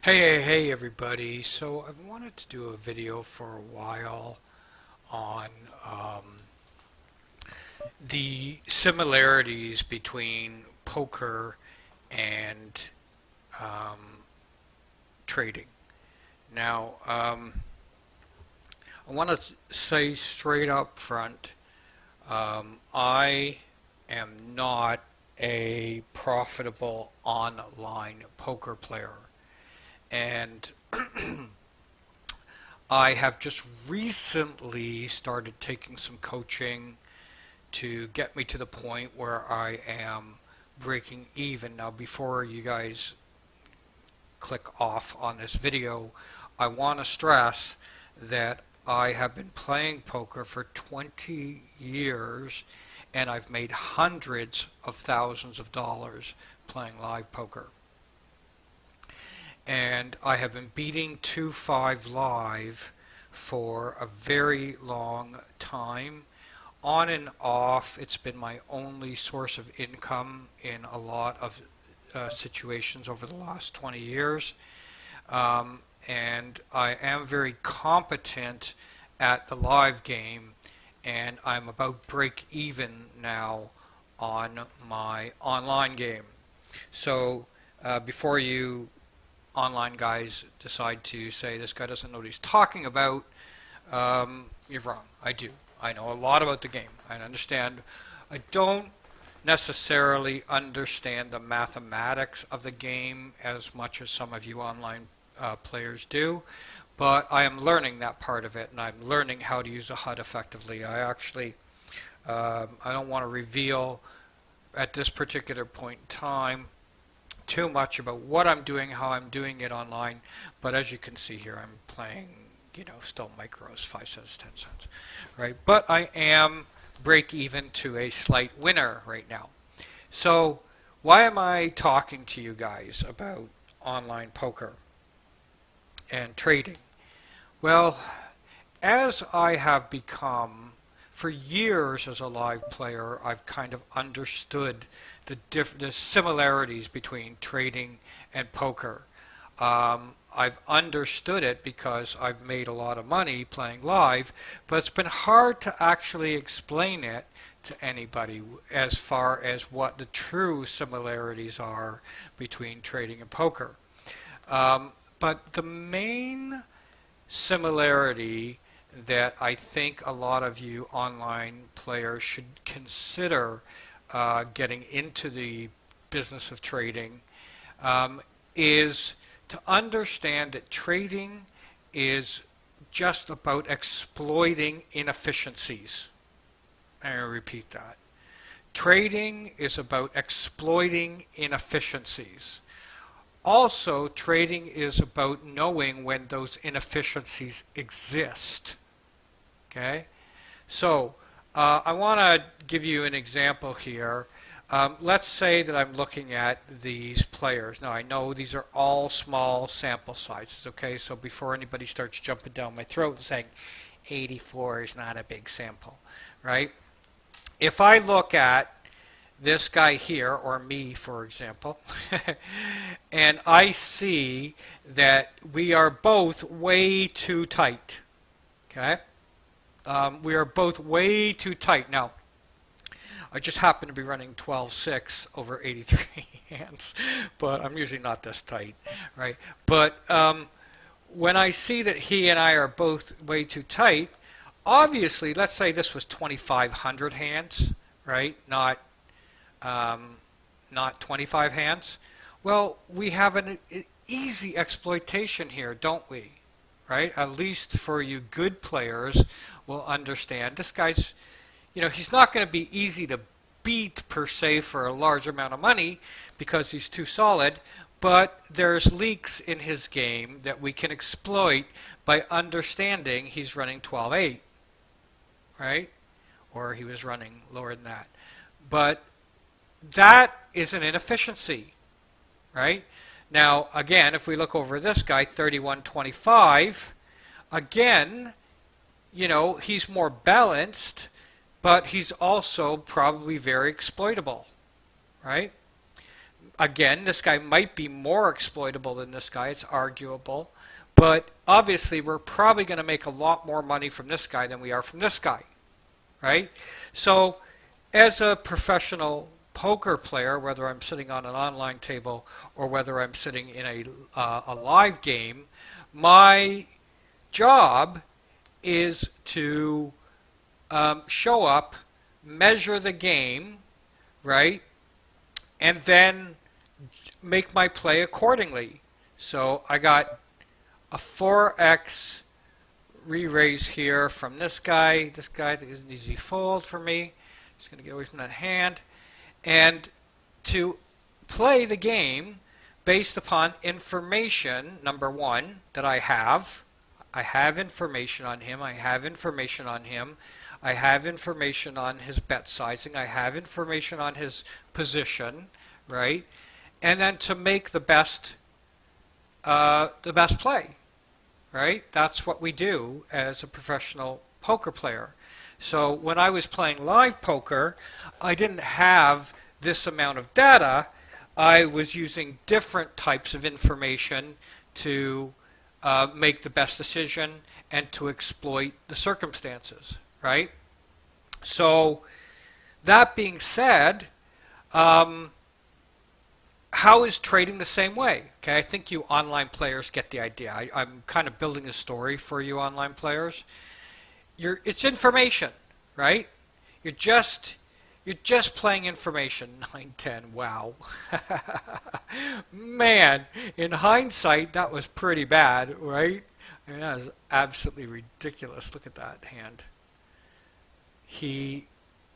Hey everybody. So I've wanted to do a video for a while on the similarities between poker and um, trading. Now, I want to say straight up front, I am not a profitable online poker player. And I have just recently started taking some coaching to get me to the point where I am breaking even. Now, before you guys click off on this video, I want to stress that I have been playing poker for 20 years and I've made hundreds of thousands of dollars playing live poker. And I have been beating 2-5 live for a very long time. On and off, it's been my only source of income in a lot of situations over the last 20 years. And I am very competent at the live game, and I'm about break even now on my online game. So before you online guys decide to say this guy doesn't know what he's talking about, you're wrong. I do. I know a lot about the game. I understand. I don't necessarily understand the mathematics of the game as much as some of you online players do, but I am learning that part of it, and I'm learning how to use a HUD effectively. I don't want to reveal at this particular point in time too much about what I'm doing, how I'm doing it online, but as you can see here, I'm playing, still micros, 5 cents, 10 cents, right? But I am break even to a slight winner right now. So why am I talking to you guys about online poker and trading? Well, as I have become, for years as a live player, I've kind of understood the similarities between trading and poker. I've understood it because I've made a lot of money playing live, but it's been hard to actually explain it to anybody as far as what the true similarities are between trading and poker. But the main similarity that I think a lot of you online players should consider getting into the business of trading is to understand that trading is just about exploiting inefficiencies. I'm going to repeat that. Trading is about exploiting inefficiencies. Also, trading is about knowing when those inefficiencies exist. Okay? So, I want to give you an example here. Let's say that I'm looking at these players. Now, I know these are all small sample sizes, okay? So before anybody starts jumping down my throat and saying 84 is not a big sample, right? If I look at this guy here, or me, for example, and I see that we are both way too tight, okay? We are both way too tight. Now, I just happen to be running 12-6 over 83 hands, but I'm usually not this tight, right? But when I see that he and I are both way too tight, obviously, let's say this was 2,500 hands, right? Not 25 hands. Well, we have an easy exploitation here, don't we? Right? At least for you good players will understand. This guy's, he's not going to be easy to beat per se for a large amount of money because he's too solid, but there's leaks in his game that we can exploit by understanding he's running 12-8, right? Or he was running lower than that. But that is an inefficiency, right? Now, again, if we look over this guy, 31.25, again, he's more balanced, but he's also probably very exploitable, right? again, this guy might be more exploitable than this guy. It's arguable. But obviously, we're probably going to make a lot more money from this guy than we are from this guy, right? So as a professional poker player, whether I'm sitting on an online table or whether I'm sitting in a live game, my job is to show up, measure the game, right, and then make my play accordingly. So I got a 4x re-raise here from this guy. This guy is an easy fold for me. Just going to get away from that hand. And to play the game based upon information, number one, that I have information on him, I have information on him, I have information on his bet sizing, I have information on his position, right? And then to make the best play, right? That's what we do as a professional poker player. So when I was playing live poker, I didn't have this amount of data. I was using different types of information to make the best decision and to exploit the circumstances, right? So that being said, how is trading the same way? Okay, I think you online players get the idea. I'm kind of building a story for you online players. It's information, right? You're just playing information. 9-10, wow. Man, in hindsight, that was pretty bad, right? I mean, that was absolutely ridiculous. Look at that hand. He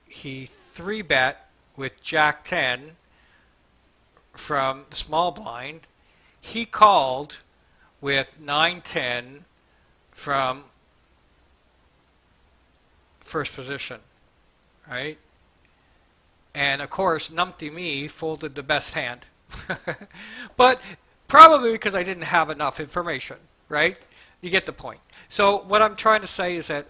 3-bet with Jack 10 from the small blind. He called with 9-10 from first position, right? And of course, Numpty me folded the best hand. But probably because I didn't have enough information, right? You get the point. So what I'm trying to say is that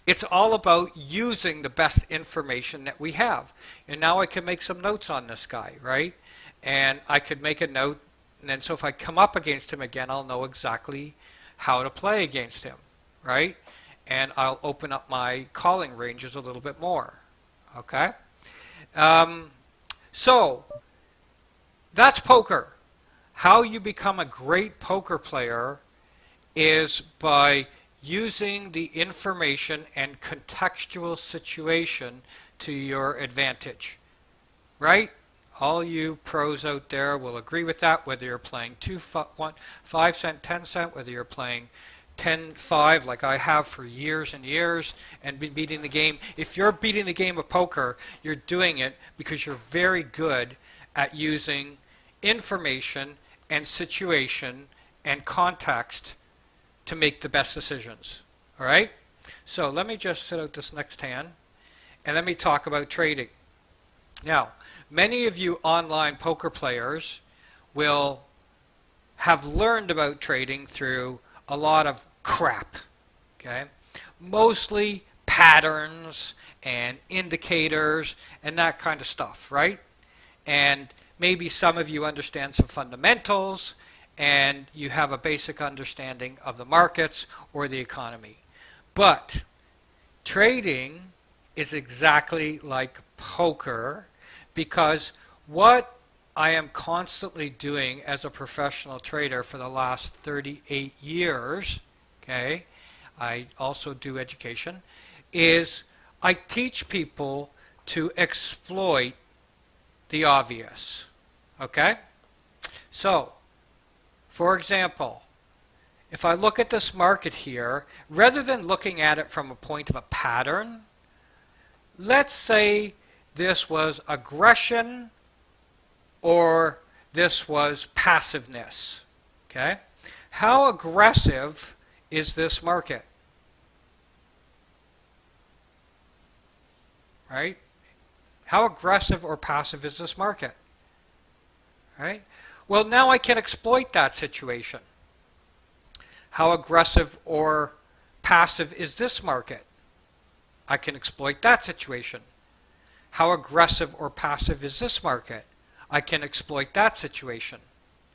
it's all about using the best information that we have. And now I can make some notes on this guy, right? And I could make a note, and then so if I come up against him again, I'll know exactly how to play against him, right? And I'll open up my calling ranges a little bit more, okay? So that's poker. How you become a great poker player is by using the information and contextual situation to your advantage, right? All you pros out there will agree with that, whether you're playing 5 cent, 10 cent, whether you're playing 10-5 like I have for years and years and been beating the game. If you're beating the game of poker, you're doing it because you're very good at using information and situation and context to make the best decisions. All right? So let me just sit out this next hand and let me talk about trading. Now, many of you online poker players will have learned about trading through a lot of crap, okay? Mostly patterns and indicators and that kind of stuff, right? And maybe some of you understand some fundamentals and you have a basic understanding of the markets or the economy. But trading is exactly like poker, because what I am constantly doing as a professional trader for the last 38 years, okay, I also do education, is I teach people to exploit the obvious, okay? So, for example, if I look at this market here, rather than looking at it from a point of a pattern, let's say this was aggression or this was passiveness, okay? How aggressive is this market? Right? How aggressive or passive is this market? Right? Well, now I can exploit that situation. How aggressive or passive is this market? I can exploit that situation. How aggressive or passive is this market? I can exploit that situation.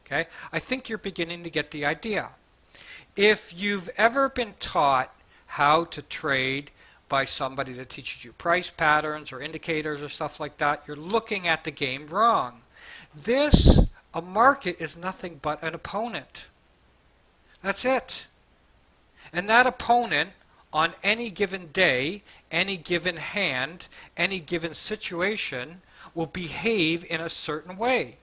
Okay? I think you're beginning to get the idea. If you've ever been taught how to trade by somebody that teaches you price patterns or indicators or stuff like that, you're looking at the game wrong. A market is nothing but an opponent. That's it. And that opponent on any given day, any given hand, any given situation will behave in a certain way.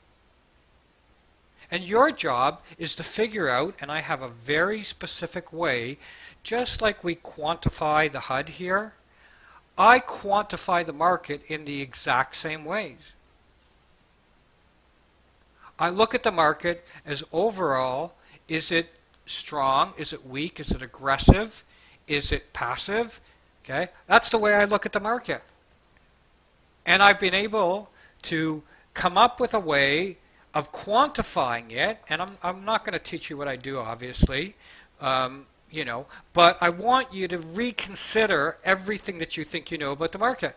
And your job is to figure out, and I have a very specific way, just like we quantify the HUD here, I quantify the market in the exact same ways. I look at the market as overall, is it strong? Is it weak? Is it aggressive? Is it passive? Okay, that's the way I look at the market. And I've been able to come up with a way of quantifying it, and I'm not going to teach you what I do, obviously, but I want you to reconsider everything that you think you know about the market.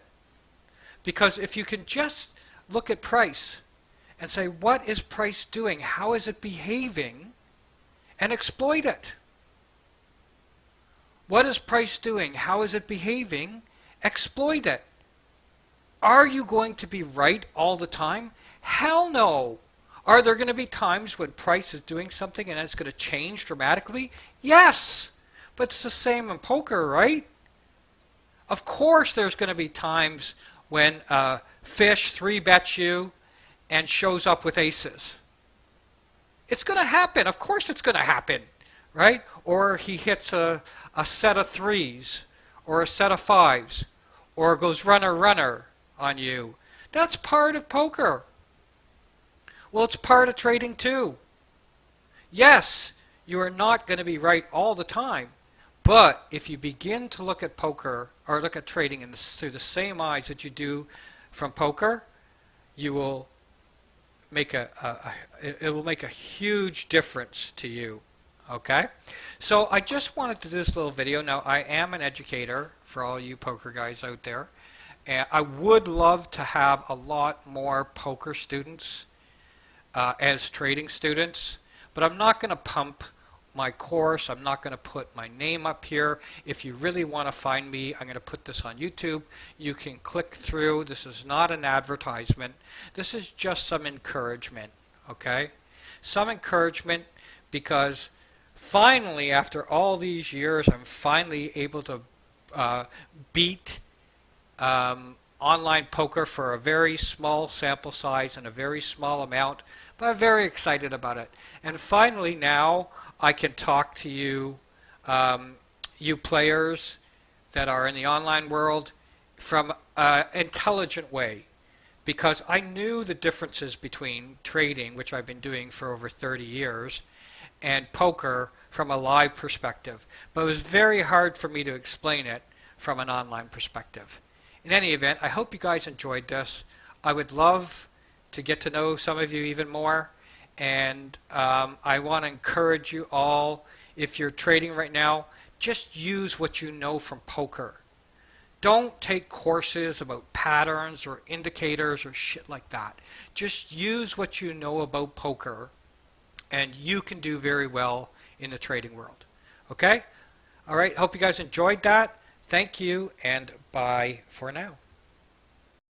Because if you can just look at price and say, what is price doing? How is it behaving? And exploit it. What is price doing? How is it behaving? Exploit it. Are you going to be right all the time? Hell no. Are there going to be times when price is doing something and it's going to change dramatically? Yes. But it's the same in poker, right? Of course there's going to be times when fish 3-bets you and shows up with aces. It's going to happen. Of course it's going to happen, right? Or he hits a set of 3s or a set of 5s or goes runner on you. That's part of poker. Well, it's part of trading too. Yes, you are not going to be right all the time, but if you begin to look at poker or look at trading through the same eyes that you do from poker, you will make it will make a huge difference to you. Okay, so I just wanted to do this little video. Now I am an educator for all you poker guys out there, and I would love to have a lot more poker students as trading students, but I'm not going to pump my course. I'm not going to put my name up here. If you really want to find me, I'm going to put this on YouTube. You can click through. This is not an advertisement. This is just some encouragement, okay? Some encouragement because finally, after all these years, I'm finally able to beat online poker for a very small sample size and a very small amount, but I'm very excited about it. And finally now I can talk to you, you players that are in the online world from an intelligent way, because I knew the differences between trading, which I've been doing for over 30 years, and poker from a live perspective. But it was very hard for me to explain it from an online perspective. In any event, I hope you guys enjoyed this. I would love to get to know some of you even more, and I want to encourage you all, if you're trading right now, just use what you know from poker. Don't take courses about patterns or indicators or shit like that. Just use what you know about poker, and you can do very well in the trading world. Okay? All right, hope you guys enjoyed that. Thank you, and bye for now.